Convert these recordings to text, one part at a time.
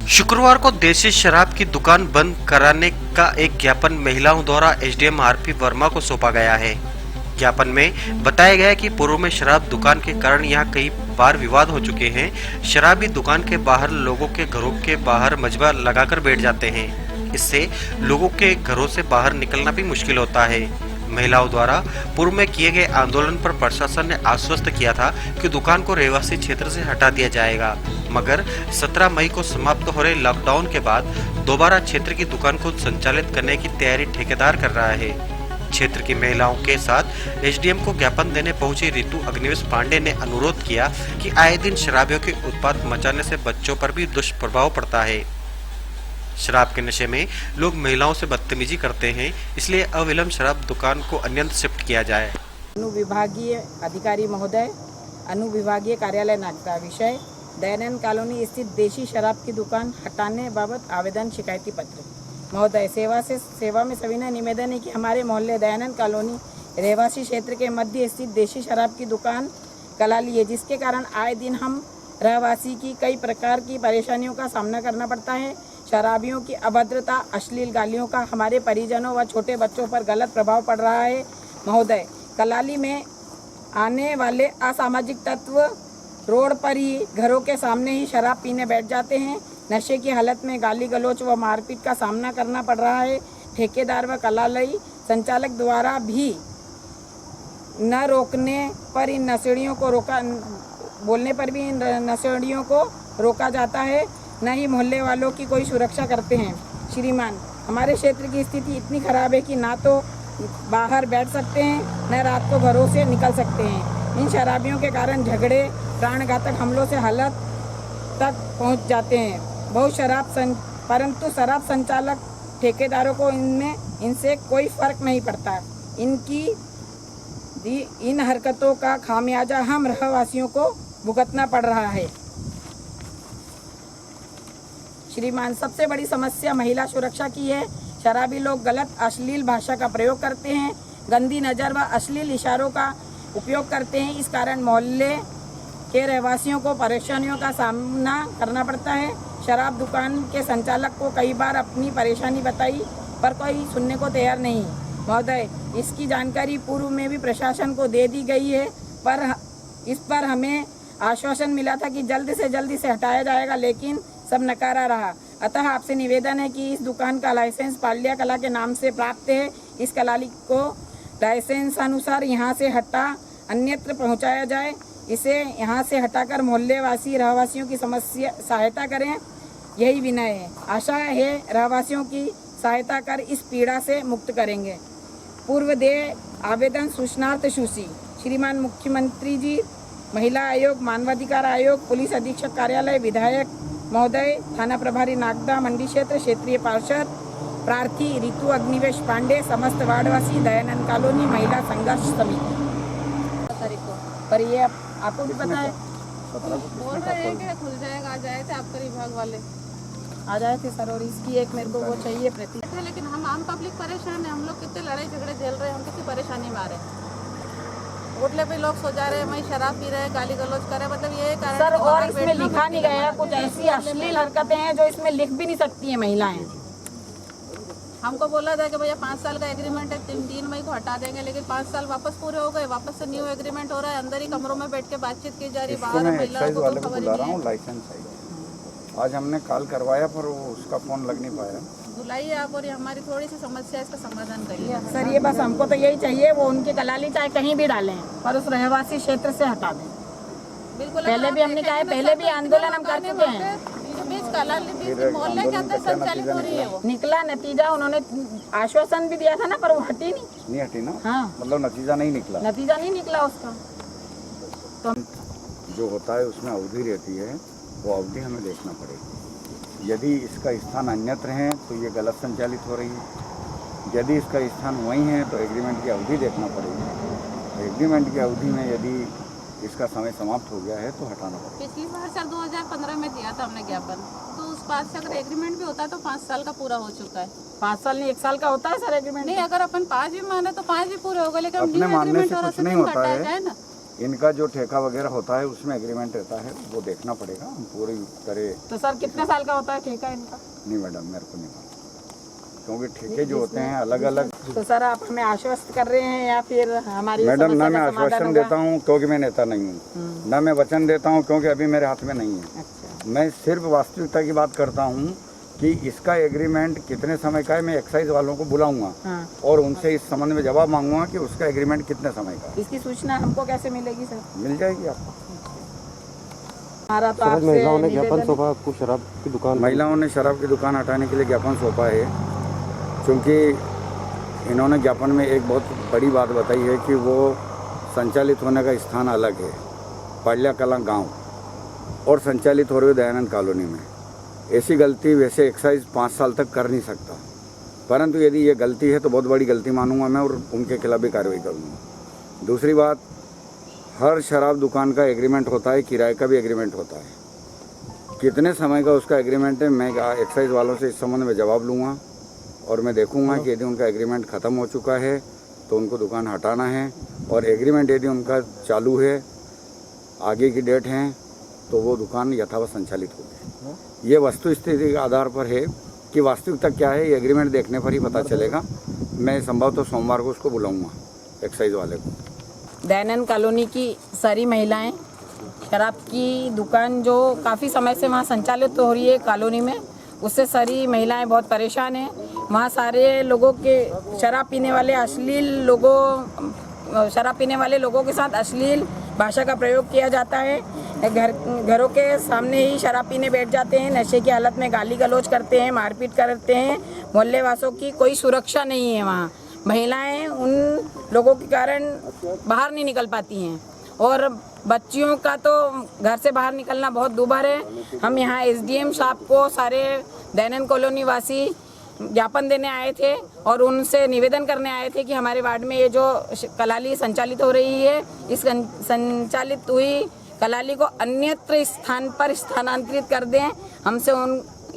शुक्रवार को देशी शराब की दुकान बंद कराने का एक ज्ञापन महिलाओं द्वारा एसडीएम आरपी वर्मा को सौंपा गया है। ज्ञापन में बताया गया है कि पूर्व में शराब दुकान के कारण यहां कई बार विवाद हो चुके हैं। शराबी दुकान के बाहर लोगों के घरों के बाहर मजबा लगाकर बैठ जाते हैं। इससे लोगों के घरों से बाहर निकलना भी मुश्किल होता है। महिलाओं द्वारा पूर्व में किए गए आंदोलन पर प्रशासन ने आश्वस्त किया था कि दुकान को रहवासी क्षेत्र से हटा दिया जाएगा, मगर 17 मई को समाप्त हो रहे लॉकडाउन के बाद दोबारा क्षेत्र की दुकान को संचालित करने की तैयारी ठेकेदार कर रहा है। क्षेत्र की महिलाओं के साथ एसडीएम को ज्ञापन देने पहुंची ऋतु अग्निवेश पांडे ने अनुरोध किया कि आए दिन शराबियों के उत्पात मचाने से बच्चों पर भी दुष्प्रभाव पड़ता है। शराब के नशे में लोग महिलाओं से बदतमीजी करते हैं, इसलिए अविलंब शराब दुकान को अन्यत्र शिफ्ट किया जाए। अनुविभागीय अधिकारी महोदय, अनुविभागीय कार्यालय नागदा, विषय दयानंद कॉलोनी स्थित देशी शराब की दुकान हटाने बाबत आवेदन शिकायती पत्र। महोदय, सेवा में सविनय निवेदन है कि हमारे मोहल्ले दयानंद कॉलोनी रहवासी क्षेत्र के मध्य स्थित देशी शराब की दुकान कलाली है, जिसके कारण आए दिन हम रहवासी की कई प्रकार की परेशानियों का सामना करना पड़ता है। शराबियों की अभद्रता, अश्लील गालियों का हमारे परिजनों व छोटे बच्चों पर गलत प्रभाव पड़ रहा है। महोदय, कलाली में आने वाले असामाजिक तत्व रोड पर ही घरों के सामने ही शराब पीने बैठ जाते हैं। नशे की हालत में गाली गलौच व मारपीट का सामना करना पड़ रहा है। ठेकेदार व कलाली संचालक द्वारा भी न रोकने पर इन नशेड़ियों को बोलने पर भी इन नशेड़ियों को रोका जाता है, न ही मोहल्ले वालों की कोई सुरक्षा करते हैं। श्रीमान, हमारे क्षेत्र की स्थिति इतनी खराब है कि ना तो बाहर बैठ सकते हैं, न रात को घरों से निकल सकते हैं। इन शराबियों के कारण झगड़े, प्राणघातक हमलों से हालत तक पहुंच जाते हैं। परंतु शराब संचालक ठेकेदारों को इनसे कोई फर्क नहीं पड़ता। इन हरकतों का खामियाजा हम रहवासियों को भुगतना पड़ रहा है। श्रीमान, सबसे बड़ी समस्या महिला सुरक्षा की है। शराबी लोग गलत अश्लील भाषा का प्रयोग करते हैं, गंदी नज़र व अश्लील इशारों का उपयोग करते हैं। इस कारण मोहल्ले के रहवासियों को परेशानियों का सामना करना पड़ता है। शराब दुकान के संचालक को कई बार अपनी परेशानी बताई, पर कोई सुनने को तैयार नहीं। महोदय, इसकी जानकारी पूर्व में भी प्रशासन को दे दी गई है, पर इस पर हमें आश्वासन मिला था कि जल्द से हटाया जाएगा, लेकिन सब नकारा रहा। अतः आपसे निवेदन है कि इस दुकान का लाइसेंस पाल्या कला के नाम से प्राप्त है। इस कलाली को लाइसेंस अनुसार यहाँ से हटा अन्यत्र पहुँचाया जाए। इसे यहाँ से हटाकर मोहल्ले वासी रहवासियों की सहायता करें, यही विनय है। आशा है रहवासियों की सहायता कर इस पीड़ा से मुक्त करेंगे। पूर्व दे आवेदन सूचनार्थ सूची। श्रीमान मुख्यमंत्री जी, महिला आयोग, मानवाधिकार आयोग, पुलिस अधीक्षक कार्यालय, विधायक महोदय, थाना प्रभारी नागदा मंडी क्षेत्र, क्षेत्रीय पार्षद प्रार्थी ऋतु अग्निवेश पांडे, समस्त वार्डवासी, दयानंद कॉलोनी महिला संघर्ष समिति। पर ये आपको भी पता है, बोल रहे हैं कि खुल जाएगा, आ जाए थे आपके विभाग वाले, आ जाए थे सर, और इसकी एक मेरे को वो चाहिए प्रति। लेकिन हम आम पब्लिक परेशान है। हम लोग कितने लड़ाई झगड़े झेल रहे हैं, हम किसी परेशानी में आ रहे हैं। होटले पे लोग सो जा रहे हैं, वहीं शराब पी रहे हैं, गाली गलौज कर रहे हैं। मतलब ये कारण सर, और इसमें लिखा नहीं गया, कुछ ऐसी अश्लील हरकतें हैं जो इसमें लिख भी नहीं सकती हैं महिलाएं। हमको बोला था कि भैया 5 साल का एग्रीमेंट है, 3 मई को हटा देंगे, लेकिन 5 साल वापस पूरे हो गए। वापस से न्यू एग्रीमेंट हो रहा है, अंदर ही कमरों में बैठ के बातचीत की जा रही, बाहर महिलाओं को कोई खबर नहीं है। लाइसेंस है, आज हमने कॉल करवाया पर वो उसका फोन लग नहीं पाया। बुलाइए आप, और ये हमारी थोड़ी सी समस्या, इसका समाधान करिए सर। ये बस हमको तो यही चाहिए, वो उनकी कलाली चाहे कहीं भी डालें, पर उस रहवासी क्षेत्र से हटा दें। बिल्कुल, पहले भी हमने कहा है, पहले भी आंदोलन हम कर चुके हैं। मोहल्ले के अंदर संचालित हो रही है वो। निकला नतीजा, उन्होंने आश्वासन भी दिया था ना, पर वो हटी नहीं हटी ना। हाँ, मतलब नतीजा नहीं निकला उसका। तो जो होता है उसमें अवधि रहती है, वो अवधि हमें देखना पड़ेगी। यदि इसका स्थान अन्यत्र है तो ये गलत संचालित हो रही है। यदि इसका स्थान वहीं है तो एग्रीमेंट की अवधि देखना पड़ेगी। एग्रीमेंट की अवधि में यदि इसका समय समाप्त हो गया है तो हटाना पड़ेगा। पिछली बार सर 2015 में दिया था हमने ज्ञापन, तो उस बात से अगर एग्रीमेंट भी होता है तो 5 साल का पूरा हो चुका है। 5 साल नहीं, 1 साल का होता है सर एग्रीमेंट। नहीं, अगर अपन 5 भी माने तो 5 भी पूरे हो गए, लेकिन अपने मानने से कुछ नहीं होता है। इनका जो ठेका वगैरह होता है उसमें एग्रीमेंट रहता है, वो देखना पड़ेगा। हम पूरी तरह तो सर कितने साल का होता है ठेका इनका? नहीं मैडम, मेरे को नहीं मालूम, क्योंकि ठेके जो होते हैं अलग अलग। तो सर आप हमें आश्वस्त कर रहे हैं या फिर हमारी मैडम, समस्या ना मैं का समाधान आश्वासन होगा? देता हूँ क्योंकि मैं नेता नहीं हूँ, ना मैं वचन देता हूँ क्योंकि अभी मेरे हाथ में नहीं है। अच्छा, मैं सिर्फ वास्तविकता की बात करता हूँ कि इसका एग्रीमेंट कितने समय का है। मैं एक्साइज वालों को बुलाऊंगा हाँ। और उनसे इस संबंध में जवाब मांगूंगा कि उसका एग्रीमेंट कितने समय का है। इसकी सूचना हमको कैसे मिलेगी सर? मिल जाएगी आपको। हमारा तो सर, आपसे महिलाओं ने ज्ञापन निवेदन सौंपा आपको शराब की दुकान। महिलाओं ने शराब की दुकान हटाने के लिए ज्ञापन सौंपा है, क्योंकि इन्होंने ज्ञापन में एक बहुत बड़ी बात बताई है कि वो संचालित होने का स्थान अलग है, पाल्या कला गांव, और संचालित हो रही है दयानंद कॉलोनी में। ऐसी गलती वैसे एक्साइज 5 साल तक कर नहीं सकता, परंतु यदि ये गलती है तो बहुत बड़ी गलती मानूंगा मैं और उनके खिलाफ भी कार्रवाई करूँगा। दूसरी बात, हर शराब दुकान का एग्रीमेंट होता है, किराए का भी एग्रीमेंट होता है। कितने समय का उसका एग्रीमेंट है, मैं एक्साइज वालों से इस संबंध में जवाब लूँगा और मैं देखूंगा कि यदि उनका एग्रीमेंट ख़त्म हो चुका है तो उनको दुकान हटाना है, और एग्रीमेंट यदि उनका चालू है, आगे की डेट है, तो वो दुकान यथावत संचालित होगी। ये वस्तु स्थिति के आधार पर है कि वास्तविकता क्या है, ये एग्रीमेंट देखने पर ही पता चलेगा। मैं संभवतः सोमवार को उसको बुलाऊंगा, एक्साइज वाले को। दयानंद कॉलोनी की सारी महिलाएं शराब की दुकान जो काफ़ी समय से वहाँ संचालित हो रही है कॉलोनी में, उससे सारी महिलाएं बहुत परेशान हैं। वहाँ सारे लोगों के शराब पीने वाले लोगों के साथ अश्लील भाषा का प्रयोग किया जाता है। घरों के सामने ही शराब पीने बैठ जाते हैं, नशे की हालत में गाली गलौज करते हैं, मारपीट करते हैं। मोहल्ले वासों की कोई सुरक्षा नहीं है वहाँ। महिलाएं उन लोगों के कारण बाहर नहीं निकल पाती हैं, और बच्चियों का तो घर से बाहर निकलना बहुत दूभर है। हम यहाँ एसडीएम साहब को सारे दयानंद कॉलोनी वासी ज्ञापन देने आए थे और उनसे निवेदन करने आए थे कि हमारे वार्ड में ये जो कलाली संचालित हो रही है, इस संचालित हुई कलाली को अन्यत्र स्थान पर स्थानांतरित कर दें। हमसे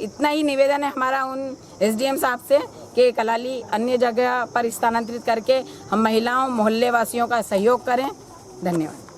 इतना ही निवेदन है हमारा उन एसडीएम साहब से कि कलाली अन्य जगह पर स्थानांतरित करके हम महिलाओं मोहल्ले वासियों का सहयोग करें। धन्यवाद।